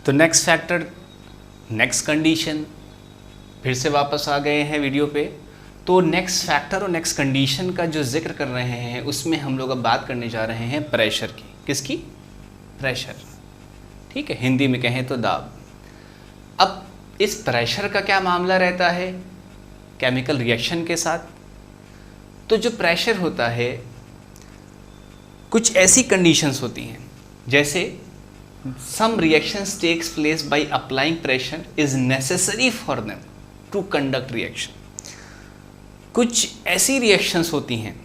तो next factor, next condition, फिर से वापस आ गए हैं वीडियो पे। तो नेक्स्ट फैक्टर और नेक्स्ट कंडीशन का जो जिक्र कर रहे हैं उसमें हम लोग अब बात करने जा रहे हैं प्रेशर की। किसकी? प्रेशर। ठीक है, हिंदी में कहें तो दाब। अब इस प्रेशर का क्या मामला रहता है केमिकल रिएक्शन के साथ? तो जो प्रेशर होता है, कुछ ऐसी कंडीशंस होती हैं जैसे some reactions takes place by applying pressure is necessary for them to conduct reaction। कुछ ऐसी रिएक्शंस होती हैं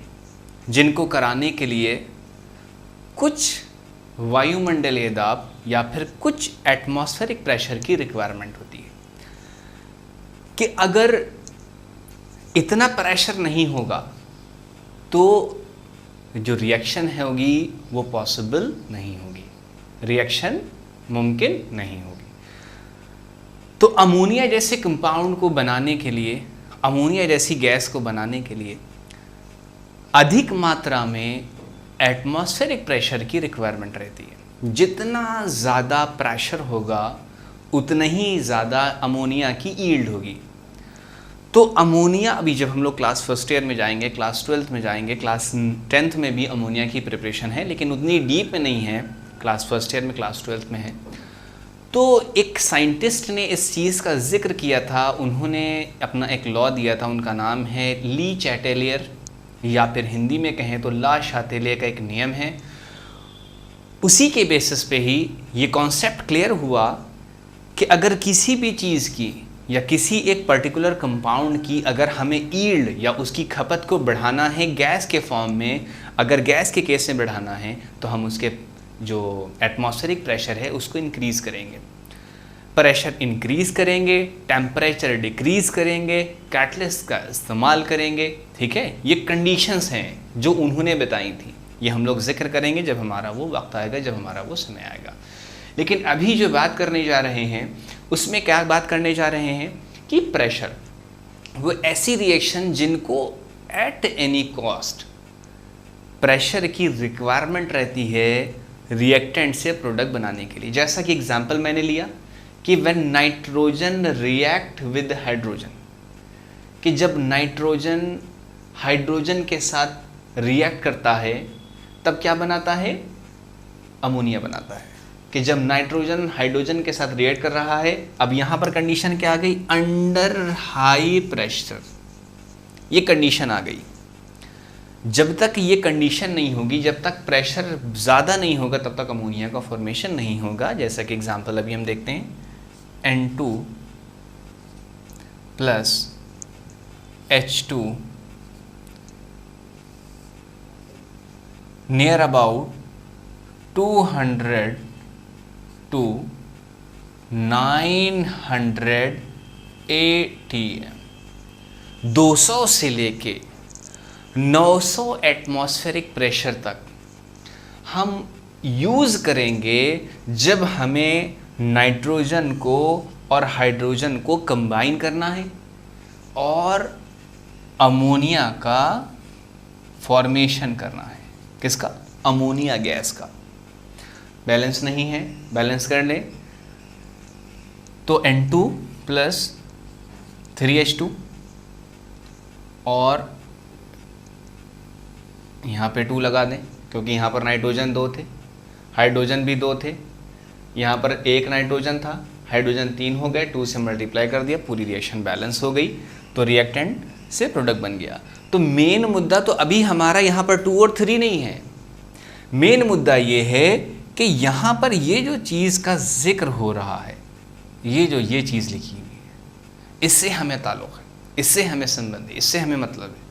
जिनको कराने के लिए कुछ वायुमंडलीय दाब या फिर कुछ एटमॉस्फेरिक प्रेशर की रिक्वायरमेंट होती है कि अगर इतना प्रेशर नहीं होगा तो जो रिएक्शन होगी वो पॉसिबल नहीं होगी, रिएक्शन मुमकिन नहीं होगी। तो अमोनिया जैसे कंपाउंड को बनाने के लिए, अमोनिया जैसी गैस को बनाने के लिए अधिक मात्रा में एटमॉस्फेरिक प्रेशर की रिक्वायरमेंट रहती है। जितना ज़्यादा प्रेशर होगा उतना ही ज़्यादा अमोनिया की यील्ड होगी। तो अमोनिया, अभी जब हम लोग क्लास फर्स्ट ईयर में जाएंगे, क्लास 12th में जाएंगे, क्लास 10th में भी अमोनिया की प्रिपरेशन है, लेकिन उतनी डीप में नहीं है, क्लास फर्स्ट ईयर में, क्लास 12th में है। तो एक साइंटिस्ट ने इस चीज़ का जिक्र किया था, उन्होंने अपना एक लॉ दिया था, उनका नाम है ली चैटेलियर, या फिर हिंदी में कहें तो ला शातेलियर का एक नियम है। उसी के बेसिस पे ही ये कॉन्सेप्ट क्लियर हुआ कि अगर किसी भी चीज़ की या किसी एक पर्टिकुलर कंपाउंड की अगर हमें यील्ड या उसकी खपत को बढ़ाना है गैस के फॉर्म में, अगर गैस के केस में बढ़ाना है तो हम उसके जो एटमॉस्फेरिक प्रेशर है उसको इंक्रीज़ करेंगे, प्रेशर इंक्रीज़ करेंगे, टेम्परेचर डिक्रीज़ करेंगे, कैटलिस्ट का इस्तेमाल करेंगे। ठीक है, ये कंडीशंस हैं जो उन्होंने बताई थी। ये हम लोग जिक्र करेंगे जब हमारा वो वक्त आएगा, जब हमारा वो समय आएगा। लेकिन अभी जो बात करने जा रहे हैं उसमें क्या बात करने जा रहे हैं कि प्रेशर वो ऐसी रिएक्शन जिनको एट एनी कॉस्ट प्रेशर की रिक्वायरमेंट रहती है रिएक्टेंट से प्रोडक्ट बनाने के लिए। जैसा कि एग्जांपल मैंने लिया कि when nitrogen react with hydrogen, कि जब नाइट्रोजन हाइड्रोजन के साथ रिएक्ट करता है तब क्या बनाता है? अमोनिया बनाता है। कि जब नाइट्रोजन हाइड्रोजन के साथ रिएक्ट कर रहा है, अब यहाँ पर कंडीशन क्या आ गई? अंडर हाई प्रेशर, ये कंडीशन आ गई। जब तक ये कंडीशन नहीं होगी, जब तक प्रेशर ज़्यादा नहीं होगा, तब तक अमोनिया का फॉर्मेशन नहीं होगा। जैसा कि एग्जांपल अभी हम देखते हैं, N2 plus H2 near about 200 to 900 atm, 200 से लेके 900 एटमॉस्फेरिक प्रेशर तक हम यूज़ करेंगे जब हमें नाइट्रोजन को और हाइड्रोजन को कंबाइन करना है और अमोनिया का फॉर्मेशन करना है। किसका? अमोनिया गैस का। बैलेंस नहीं है, बैलेंस कर लें तो N2 प्लस 3H2 और यहाँ पे 2 लगा दें क्योंकि यहाँ पर नाइट्रोजन 2 थे, हाइड्रोजन भी 2 थे, यहाँ पर एक नाइट्रोजन था, हाइड्रोजन 3 हो गए, 2 से मल्टीप्लाई कर दिया, पूरी रिएक्शन बैलेंस हो गई, तो रिएक्टेंट से प्रोडक्ट बन गया। तो मेन मुद्दा तो अभी हमारा यहाँ पर 2 और 3 नहीं है, मेन मुद्दा ये है कि यहाँ पर ये जो चीज़ का जिक्र हो रहा है, ये चीज़ लिखी हुई है, इससे हमें ताल्लुक़ है, इससे हमें संबंध है, इससे हमें मतलब है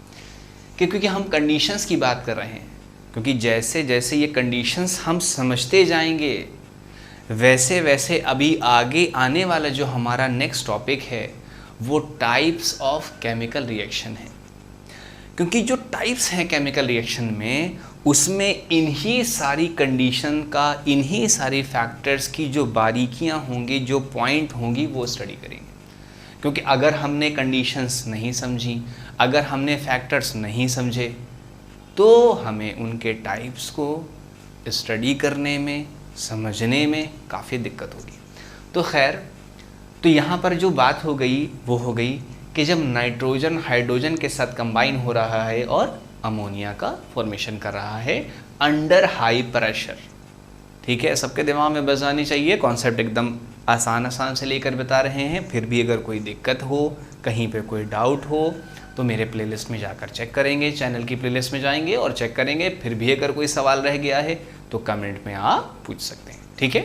कि क्योंकि हम कंडीशंस की बात कर रहे हैं। क्योंकि जैसे जैसे ये कंडीशंस हम समझते जाएंगे वैसे वैसे अभी आगे आने वाला जो हमारा नेक्स्ट टॉपिक है वो टाइप्स ऑफ केमिकल रिएक्शन है। क्योंकि जो टाइप्स हैं केमिकल रिएक्शन में, उसमें इन्हीं सारी कंडीशन का, इन्हीं सारी फैक्टर्स की जो बारीकियां होंगी, जो पॉइंट होंगी, वो स्टडी करेंगे। क्योंकि अगर हमने कंडीशंस नहीं समझी, अगर हमने फैक्टर्स नहीं समझे, तो हमें उनके टाइप्स को स्टडी करने में, समझने में काफ़ी दिक्कत होगी। तो खैर, तो यहाँ पर जो बात हो गई वो हो गई कि जब नाइट्रोजन हाइड्रोजन के साथ कंबाइन हो रहा है और अमोनिया का फॉर्मेशन कर रहा है अंडर हाई प्रेशर। ठीक है, सबके दिमाग में बस आनी चाहिए, कॉन्सेप्ट एकदम आसान से लेकर बता रहे हैं। फिर भी अगर कोई दिक्कत हो, कहीं पे कोई डाउट हो, तो मेरे प्लेलिस्ट में जाकर चेक करेंगे, चैनल की प्लेलिस्ट में जाएंगे और चेक करेंगे। फिर भी अगर कोई सवाल रह गया है तो कमेंट में आप पूछ सकते हैं। ठीक है,